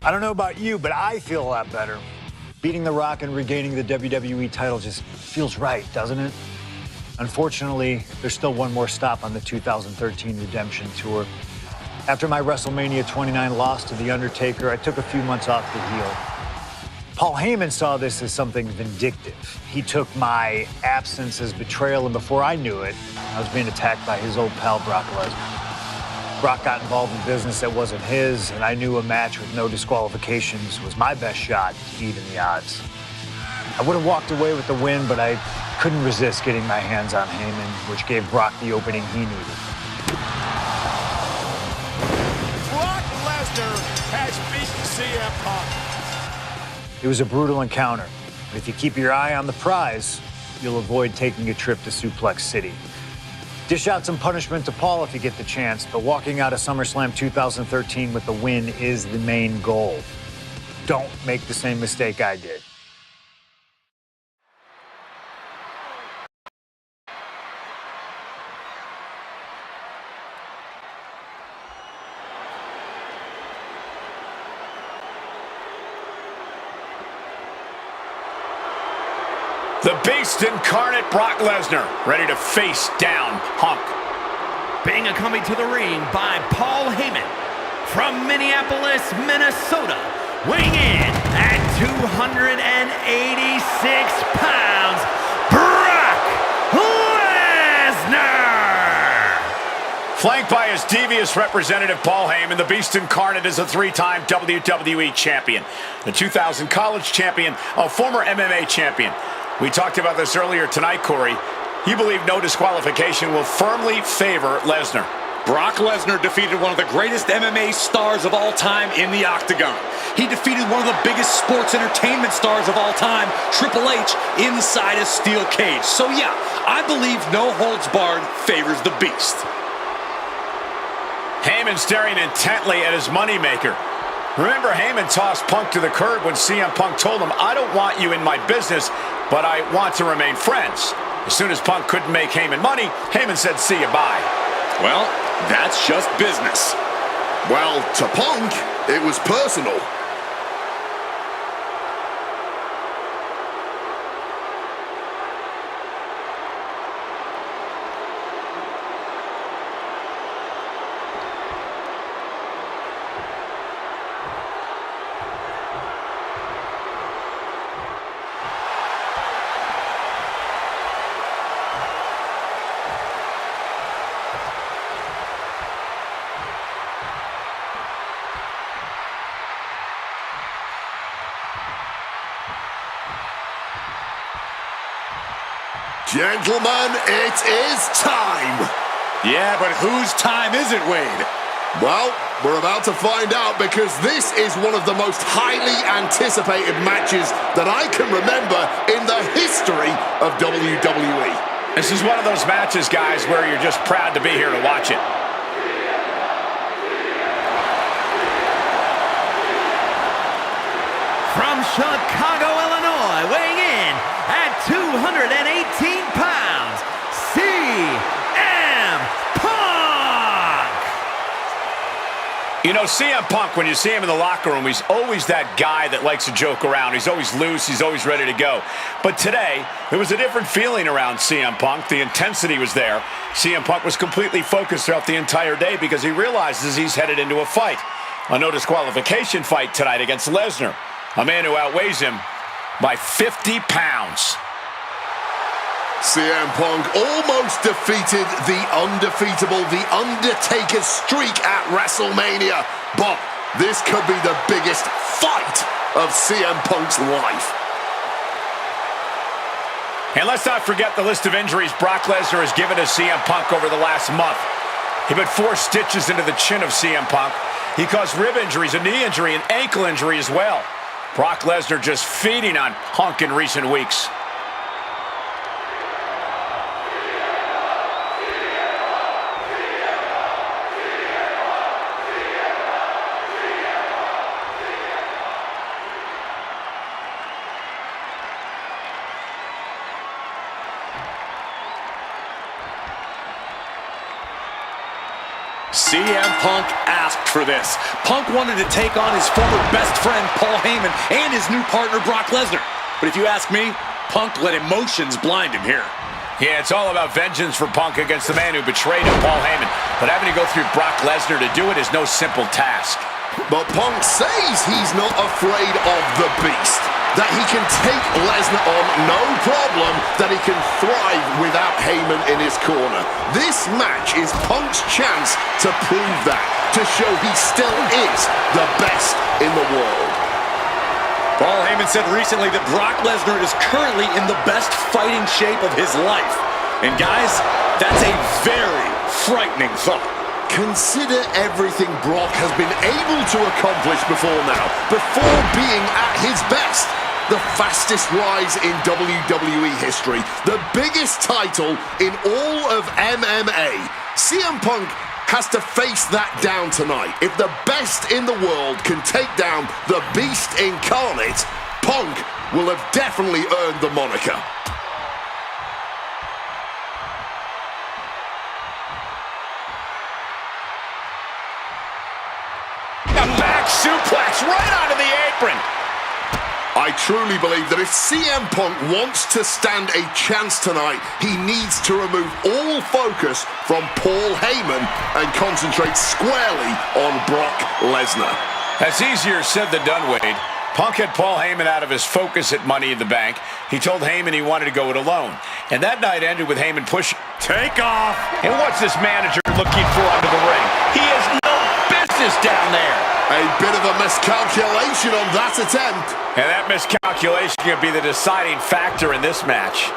I don't know about you, but I feel a lot better. Beating The Rock and regaining the WWE title just feels right, doesn't it? Unfortunately, there's still one more stop on the 2013 Redemption Tour. After my WrestleMania 29 loss to The Undertaker, I took a few months off to heal. Paul Heyman saw this as something vindictive. He took my absence as betrayal, and before I knew it, I was being attacked by his old pal, Brock Lesnar. Brock got involved in business that wasn't his, and I knew a match with no disqualifications was my best shot to even the odds. I would have walked away with the win, but I couldn't resist getting my hands on Heyman, which gave Brock the opening he needed. Brock Lesnar has beaten CM Punk. It was a brutal encounter, but if you keep your eye on the prize, you'll avoid taking a trip to Suplex City. Dish out some punishment to Paul if you get the chance, but walking out of SummerSlam 2013 with the win is the main goal. Don't make the same mistake I did. The Beast incarnate Brock Lesnar, ready to face down Punk. Being accompanied to the ring by Paul Heyman from Minneapolis, Minnesota, weighing in at 286 pounds, Brock Lesnar! Flanked by his devious representative, Paul Heyman, the Beast incarnate is a three-time WWE champion, the 2000 college champion, a former MMA champion. We talked about this earlier tonight, Corey. You believe no disqualification will firmly favor Lesnar. Brock Lesnar defeated one of the greatest MMA stars of all time in the octagon. He defeated one of the biggest sports entertainment stars of all time, Triple H, inside a steel cage. So yeah, I believe no holds barred favors the Beast. Heyman staring intently at his moneymaker. Remember, Heyman tossed Punk to the curb when CM Punk told him, "I don't want you in my business, but I want to remain friends." As soon as Punk couldn't make Heyman money, Heyman said, "See you, bye." Well, that's just business. Well, to Punk, it was personal. Gentlemen, it is time. Yeah, but whose time is it, Wade? Well, we're about to find out, because this is one of the most highly anticipated matches that I can remember in the history of WWE. This is one of those matches, guys, where you're just proud to be here to watch it. From Chicago, Illinois, weighing in at 218 pounds, CM Punk! You know, CM Punk, when you see him in the locker room, he's always that guy that likes to joke around. He's always loose. He's always ready to go. But today, there was a different feeling around CM Punk. The intensity was there. CM Punk was completely focused throughout the entire day because he realizes he's headed into a fight. A no disqualification fight tonight against Lesnar, a man who outweighs him by 50 pounds. CM Punk almost defeated the undefeatable The Undertaker's streak at WrestleMania, but this could be the biggest fight of CM Punk's life. And let's not forget the list of injuries Brock Lesnar has given to CM Punk over the last month. He put 4 stitches into the chin of CM Punk. He caused rib injuries, a knee injury, and ankle injury as well. Brock Lesnar just feeding on Punk in recent weeks. CM Punk asked for this. Punk wanted to take on his former best friend, Paul Heyman, and his new partner, Brock Lesnar. But if you ask me, Punk let emotions blind him here. Yeah, it's all about vengeance for Punk against the man who betrayed him, Paul Heyman. But having to go through Brock Lesnar to do it is no simple task. But Punk says he's not afraid of the beast. That he can take Lesnar on no problem, that he can thrive without Heyman in his corner. This match is Punk's chance to prove that, to show he still is the best in the world. Paul Heyman said recently that Brock Lesnar is currently in the best fighting shape of his life. And guys, that's a very frightening thought. Consider everything Brock has been able to accomplish before now, before being at his best. The fastest rise in WWE history, the biggest title in all of MMA. CM Punk has to face that down tonight. If the best in the world can take down the beast incarnate, Punk will have definitely earned the moniker. A back suplex right onto the apron. I truly believe that if CM Punk wants to stand a chance tonight, he needs to remove all focus from Paul Heyman and concentrate squarely on Brock Lesnar. That's easier said than done, Wade. Punk had Paul Heyman out of his focus at Money in the Bank. He told Heyman he wanted to go it alone. And that night ended with Heyman pushing. Take off! And what's this manager looking for under the ring? He has no business down there. A bit of a miscalculation on that attempt. And that miscalculation could be the deciding factor in this match.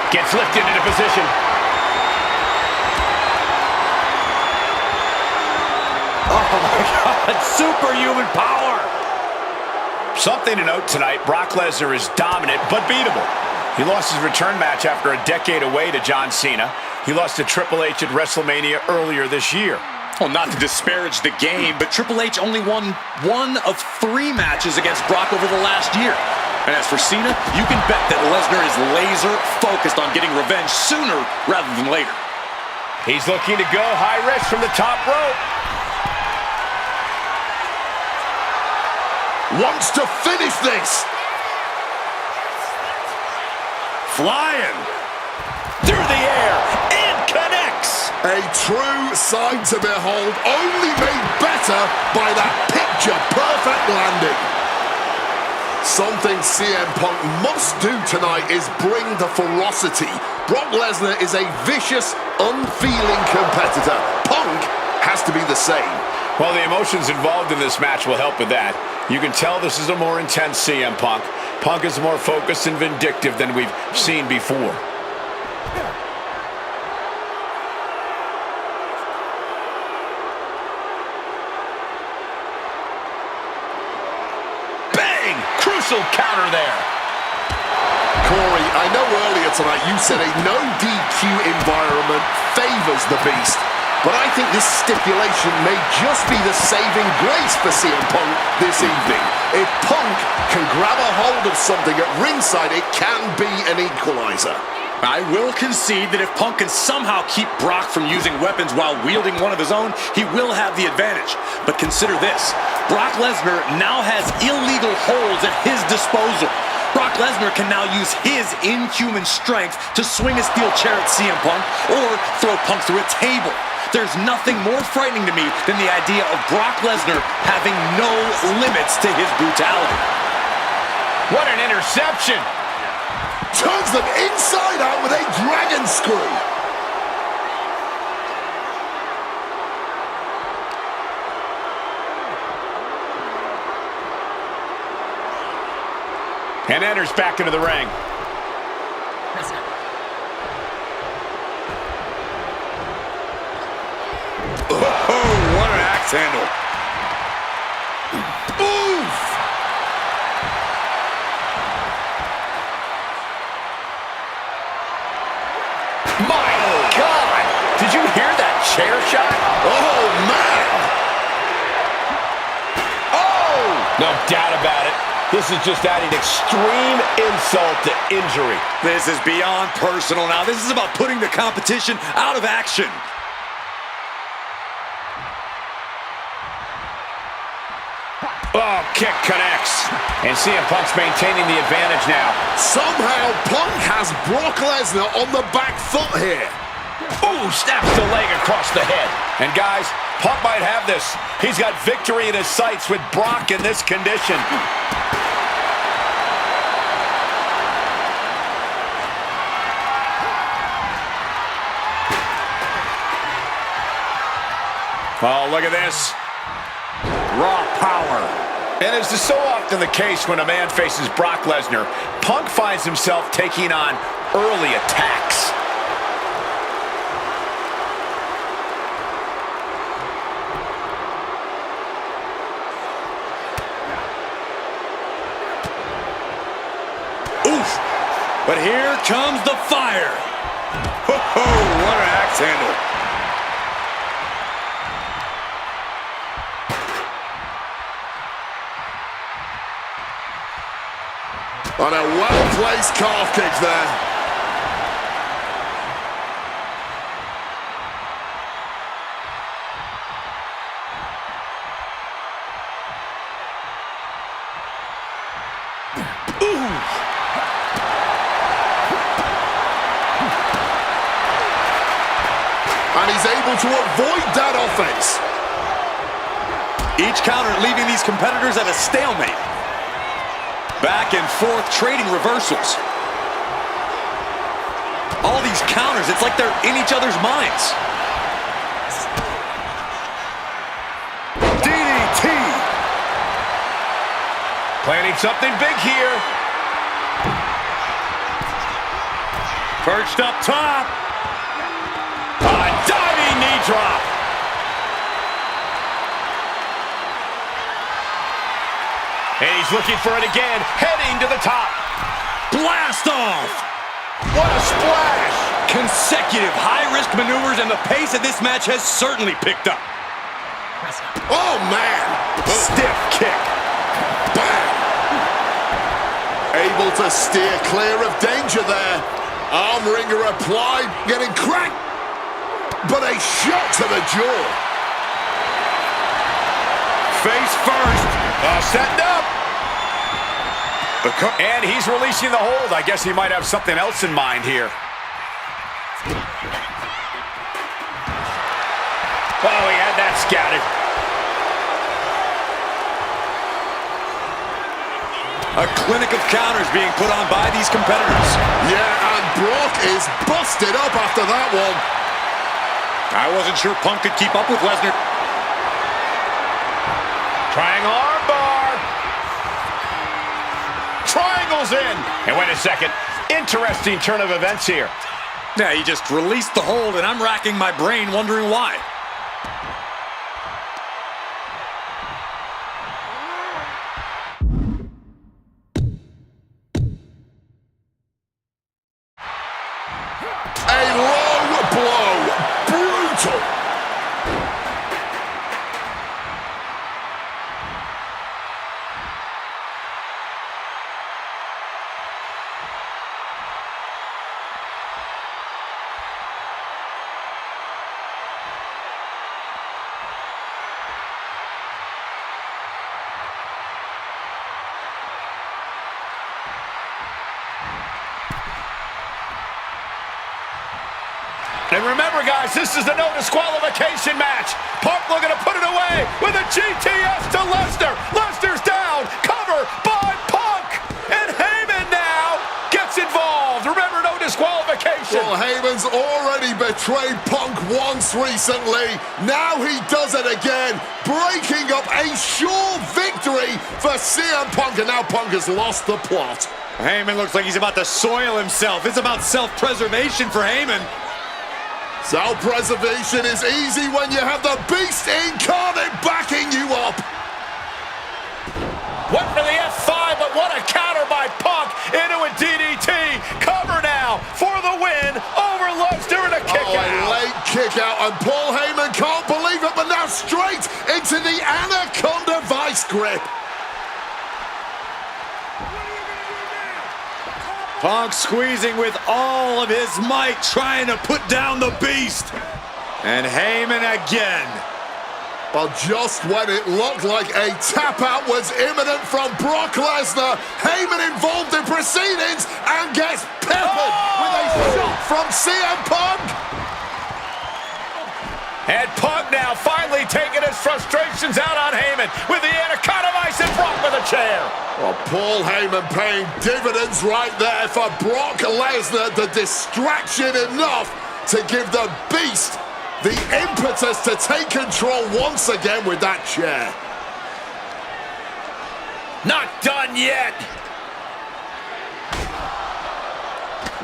Gets lifted into position. Oh my God, superhuman power! Something to note tonight, Brock Lesnar is dominant but beatable. He lost his return match after a decade away to John Cena. He lost to Triple H at WrestleMania earlier this year. Well, not to disparage the game, but Triple H only won 1 of 3 matches against Brock over the last year. And as for Cena, you can bet that Lesnar is laser focused on getting revenge sooner rather than later. He's looking to go high risk from the top rope. Wants to finish this. Flying Through the air and connects. A true sight to behold, only made better by that picture-perfect landing. Something CM Punk must do tonight is bring the ferocity. Brock Lesnar is a vicious, unfeeling competitor. Punk has to be the same. Well, the emotions involved in this match will help with that. You can tell this is a more intense CM Punk. Punk is more focused and vindictive than we've seen before. Bang! Crucial counter there. Corey, I know earlier tonight you said a no DQ environment favors the beast. But I think this stipulation may just be the saving grace for CM Punk this evening. If Punk can grab a hold of something at ringside, it can be an equalizer. I will concede that if Punk can somehow keep Brock from using weapons while wielding one of his own, he will have the advantage. But consider this, Brock Lesnar now has illegal holds at his disposal. Brock Lesnar can now use his inhuman strength to swing a steel chair at CM Punk or throw Punk through a table. There's nothing more frightening to me than the idea of Brock Lesnar having no limits to his brutality. What an interception! Turns them inside out with a dragon screw. And enters back into the ring. Oh, what an axe handle. Oof! My God! Did you hear that chair shot? Oh, man! Oh! No doubt about it. This is just adding extreme insult to injury. This is beyond personal now. This is about putting the competition out of action. Oh, kick connects. And CM Punk's maintaining the advantage now. Somehow, Punk has Brock Lesnar on the back foot here. Ooh, snaps the leg across the head. And guys, Punk might have this. He's got victory in his sights with Brock in this condition. Oh, look at this. Raw power. And as is so often the case when a man faces Brock Lesnar, Punk finds himself taking on early attacks. Oof! But here comes the fire. Ho-ho, what an axe handle. On a well-placed calf kick there. Ooh! And he's able to avoid that offense. Each counter leaving these competitors at a stalemate. Back and forth trading reversals. All these counters, it's like they're in each other's minds. DDT! Planning something big here. Perched up top. A diving knee drop. And he's looking for it again, heading to the top. Blast off! What a splash! Consecutive high-risk maneuvers, and the pace of this match has certainly picked up. Oh, man. Stiff kick. Bam. Able to steer clear of danger there. Arm wringer applied, getting cracked. But a shot to the jaw. Face first. Setting up. And he's releasing the hold. I guess he might have something else in mind here. Oh, he had that scouted. A clinic of counters being put on by these competitors. Yeah, and Brock is busted up after that one. I wasn't sure Punk could keep up with Lesnar. Trying arm bar. Triangles in. And wait a second. Interesting turn of events here. Yeah, he just released the hold, and I'm racking my brain wondering why. A low blow. Brutal. And remember, guys, this is the no disqualification match. Punk looking to put it away with a GTS to Lesnar. Lesnar's down. Cover by Punk. And Heyman now gets involved. Remember, no disqualification. Well, Heyman's already betrayed Punk once recently. Now he does it again, breaking up a sure victory for CM Punk. And now Punk has lost the plot. Heyman looks like he's about to soil himself. It's about self-preservation for Heyman. Self-preservation is easy when you have the beast incarnate backing you up. Went for the F5, but what a counter by Punk into a DDT. Cover now for the win over Lesnar and a kick out. A late kick out, and Paul Heyman can't believe it, but now straight into the Anaconda Vice grip. Punk squeezing with all of his might, trying to put down the beast. And Heyman again. But just when it looked like a tap-out was imminent from Brock Lesnar, Heyman involved in proceedings and gets peppered with a shot from CM Punk. And Punk now finally taking his frustrations out on Heyman with the Anaconda Vice and Brock with a chair. Well, Paul Heyman paying dividends right there for Brock Lesnar. The distraction enough to give the Beast the impetus to take control once again with that chair. Not done yet.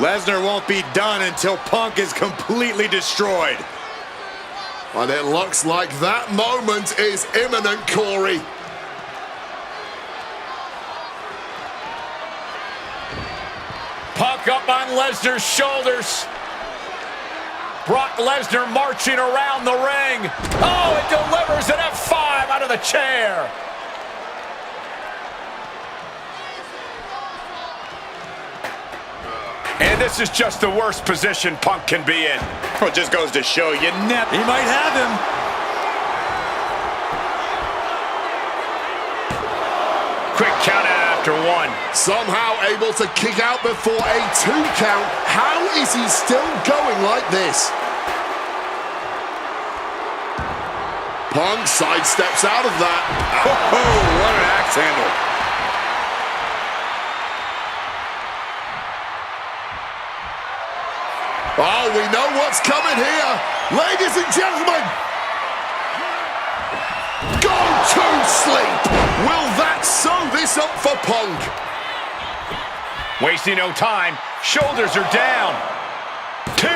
Lesnar won't be done until Punk is completely destroyed. And it looks like that moment is imminent, Corey. Punk up on Lesnar's shoulders. Brock Lesnar marching around the ring. Oh, it delivers an F5 out of the chair. And this is just the worst position Punk can be in. Well, it just goes to show you, he might have him. Quick count out after one. Somehow able to kick out before a 2 count. How is he still going like this? Punk sidesteps out of that. Oh, what an axe handle. Oh, we know what's coming here. Ladies and gentlemen. Go to sleep. Will that sew this up for Punk? Wasting no time. Shoulders are down. 2.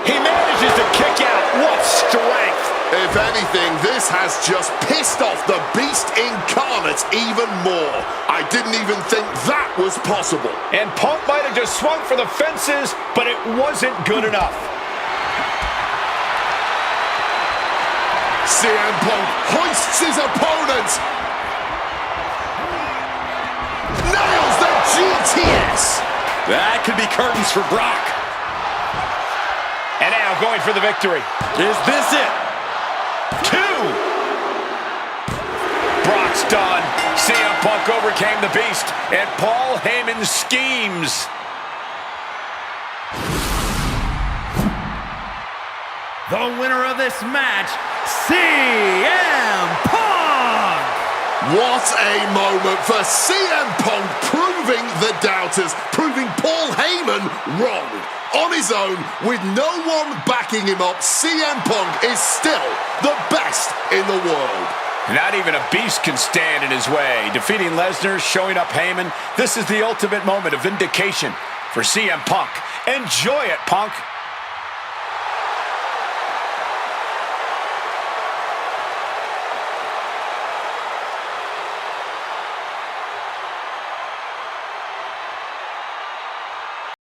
He manages to kick out. What strength. If anything, this has just pissed off the Beast incarnate even more. I didn't even think that was possible. And Punk might have just swung for the fences, but it wasn't good enough. CM Punk hoists his opponent. Nails the GTS. That could be curtains for Brock. And now going for the victory. Is this it? 2. Brock's done. CM Punk overcame the Beast, and Paul Heyman schemes. The winner of this match, CM Punk! What a moment for CM Punk, proving the doubters, proving Paul Heyman wrong. On his own, with no one backing him up, CM Punk is still the best in the world. Not even a Beast can stand in his way. Defeating Lesnar, showing up Heyman, this is the ultimate moment of vindication for CM Punk. Enjoy it, Punk.